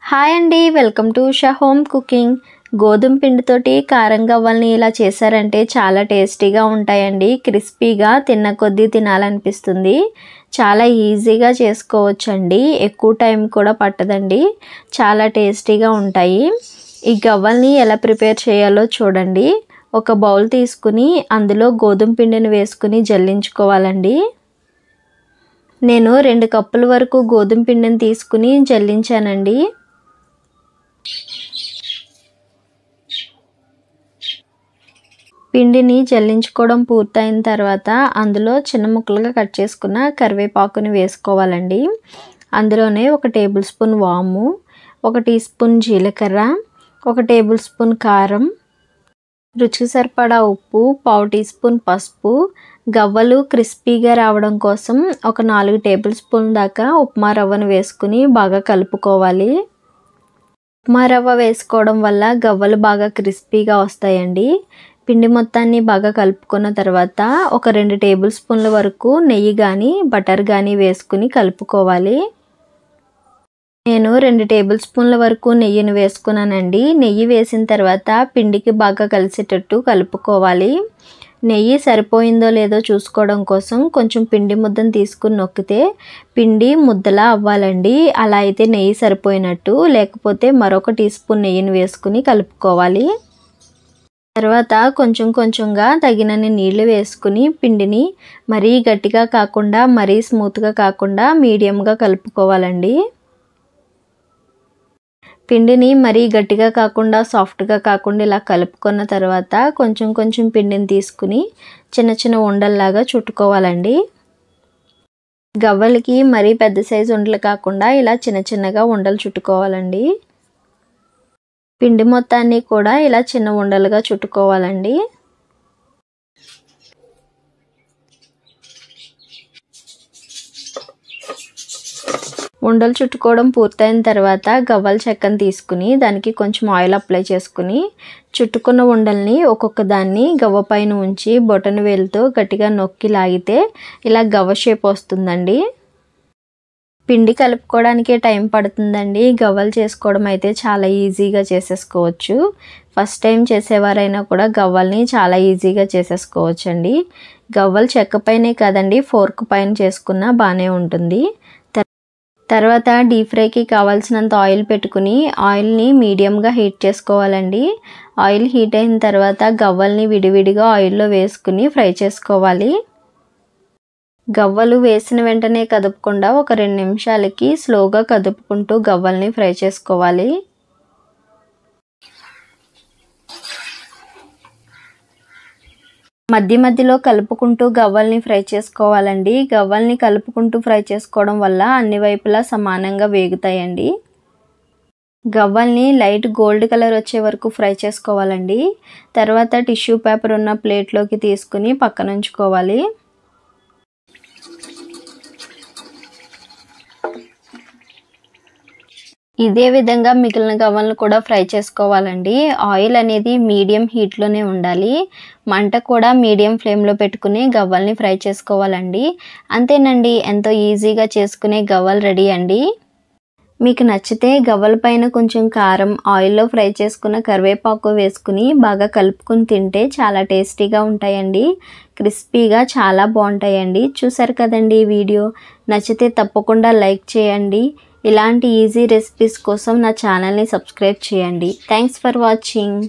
Hi అండి, welcome to Usha home cooking. గోధుమ పిండితోటి కారం గవ్వల్ని ఇలా చేశారంటే చాలా టేస్టీగా ఉంటాయండి. క్రిస్పీగా తిన్న కొద్దీ తినాలనిపిస్తుంది. చాలా ఈజీగా చేసుకోవచ్చండి, ఎక్కువ టైం కూడా పట్టదండి. చాలా టేస్టీగా ఉంటాయి. ఈ గవ్వల్ని ఎలా ప్రిపేర్ చేయాలో చూడండి. ఒక బౌల్ తీసుకుని అందులో గోధుమ పిండిని వేసుకుని జల్లించుకోవాలండి. నేను 2 కప్పుల వరకు గోధుమ పిండిని తీసుకుని జల్లించానండి. పిండిని జల్లించుకోవడం పూర్తయిన తర్వాత అందులో చిన్న ముక్కలుగా కట్ చేసుకున్న కరివేపాకుని వేసుకోవాలండి. అందులోనే 1 టేబుల్ స్పూన్ వాము, 1 టీ స్పూన్ జీలకర్ర, 1 టేబుల్ స్పూన్ కారం, రుచికి సరిపడా ఉప్పు, 1/2 టీ స్పూన్ పసుపు. గవ్వలు క్రిస్పీగా రావడం కోసం ఒక 4 టేబుల్ స్పూన్ దాకా ఉప్మా రవ్వను వేసుకుని బాగా కలుపుకోవాలి. ఉప్మా రవ్వ వేసుకోవడం వల్ల గవ్వలు బాగా క్రిస్పీగా వస్తాయండి. పిండి మొత్తాన్ని బాగా కలుపుకున్న తర్వాత ఒక 2 టేబుల్ స్పూన్ల వరకు నెయ్యి కానీ బటర్ కానీ వేసుకుని కలుపుకోవాలి. నేను 2 టేబుల్ స్పూన్ల వరకు నెయ్యిని వేసుకున్నానండి. నెయ్యి వేసిన తర్వాత పిండికి బాగా కలిసేటట్టు కలుపుకోవాలి. నెయ్యి సరిపోయిందో లేదో చూసుకోవడం కోసం కొంచెం పిండి ముద్దను తీసుకుని నొక్కితే పిండి ముద్దలా అవ్వాలండి. అలా అయితే నెయ్యి సరిపోయినట్టు, లేకపోతే మరొక టీ స్పూన్ నెయ్యిని వేసుకుని కలుపుకోవాలి. తర్వాత కొంచెం కొంచెంగా తగినన్ని నీళ్లు వేసుకుని పిండిని మరీ గట్టిగా కాకుండా మరీ స్మూత్గా కాకుండా మీడియంగా కలుపుకోవాలండి. పిండిని మరీ గట్టిగా కాకుండా సాఫ్ట్గా కాకుండా ఇలా కలుపుకున్న తర్వాత కొంచెం కొంచెం పిండిని తీసుకుని చిన్న చిన్న ఉండల్లాగా చుట్టుకోవాలండి. గవ్వలకి మరీ పెద్ద సైజు ఉండలు కాకుండా ఇలా చిన్న చిన్నగా ఉండలు చుట్టుకోవాలండి. పిండి మొత్తాన్ని కూడా ఇలా చిన్న ఉండలుగా చుట్టుకోవాలండి. ఉండలు చుట్టుకోవడం పూర్తయిన తర్వాత గవ్వల చెక్కను తీసుకుని దానికి కొంచెం ఆయిల్ అప్లై చేసుకుని చుట్టుకున్న ఉండల్ని ఒక్కొక్క దాన్ని గవ్వ పైన ఉంచి బొటన వేలుతో గట్టిగా నొక్కి లాగితే ఇలా గవ్వ షేప్ వస్తుందండి. పిండి కలుపుకోవడానికే టైం పడుతుందండి. గవ్వలు చేసుకోవడం అయితే చాలా ఈజీగా చేసేసుకోవచ్చు. ఫస్ట్ టైం చేసేవారైనా కూడా గవ్వల్ని చాలా ఈజీగా చేసేసుకోవచ్చండి. గవ్వలు చెక్క పైనే కాదండి, ఫోర్క్ పైన చేసుకున్నా బాగానే ఉంటుంది. తర్వాత డీప్ ఫ్రైకి కావాల్సినంత ఆయిల్ పెట్టుకుని ఆయిల్ని మీడియంగా హీట్ చేసుకోవాలండి. ఆయిల్ హీట్ అయిన తర్వాత గవ్వల్ని విడివిడిగా ఆయిల్లో వేసుకుని ఫ్రై చేసుకోవాలి. గవ్వలు వేసిన వెంటనే కదుపకుండా ఒక 2 నిమిషాలకి స్లోగా కదుపుకుంటూ గవ్వల్ని ఫ్రై చేసుకోవాలి. మధ్య మధ్యలో కలుపుకుంటూ గవ్వల్ని ఫ్రై చేసుకోవాలండి. గవ్వల్ని కలుపుకుంటూ ఫ్రై చేసుకోవడం వల్ల అన్ని వైపులా సమానంగా వేగుతాయండి. గవ్వల్ని లైట్ గోల్డ్ కలర్ వచ్చే వరకు ఫ్రై చేసుకోవాలండి. తర్వాత టిష్యూ పేపర్ ఉన్న ప్లేట్లోకి తీసుకుని పక్కన ఉంచుకోవాలి. ఇదే విధంగా మిగిలిన గవ్వలను కూడా ఫ్రై చేసుకోవాలండి. ఆయిల్ అనేది మీడియం హీట్లోనే ఉండాలి. మంట కూడా మీడియం ఫ్లేమ్లో పెట్టుకుని గవ్వల్ని ఫ్రై చేసుకోవాలండి. అంతేనండి, ఎంతో ఈజీగా చేసుకునే గవ్వలు రెడీ అండి. మీకు నచ్చితే గవ్వల పైన కొంచెం కారం, ఆయిల్లో ఫ్రై చేసుకున్న కరివేపాకు వేసుకుని బాగా కలుపుకుని తింటే చాలా టేస్టీగా ఉంటాయండి. క్రిస్పీగా చాలా బాగుంటాయండి. చూసారు కదండి ఈ వీడియో. నచ్చితే తప్పకుండా లైక్ చేయండి. ఇలాంటి ఈజీ రెసిపీస్ కోసం నా ఛానల్ని సబ్స్క్రైబ్ చేయండి. Thanks for watching.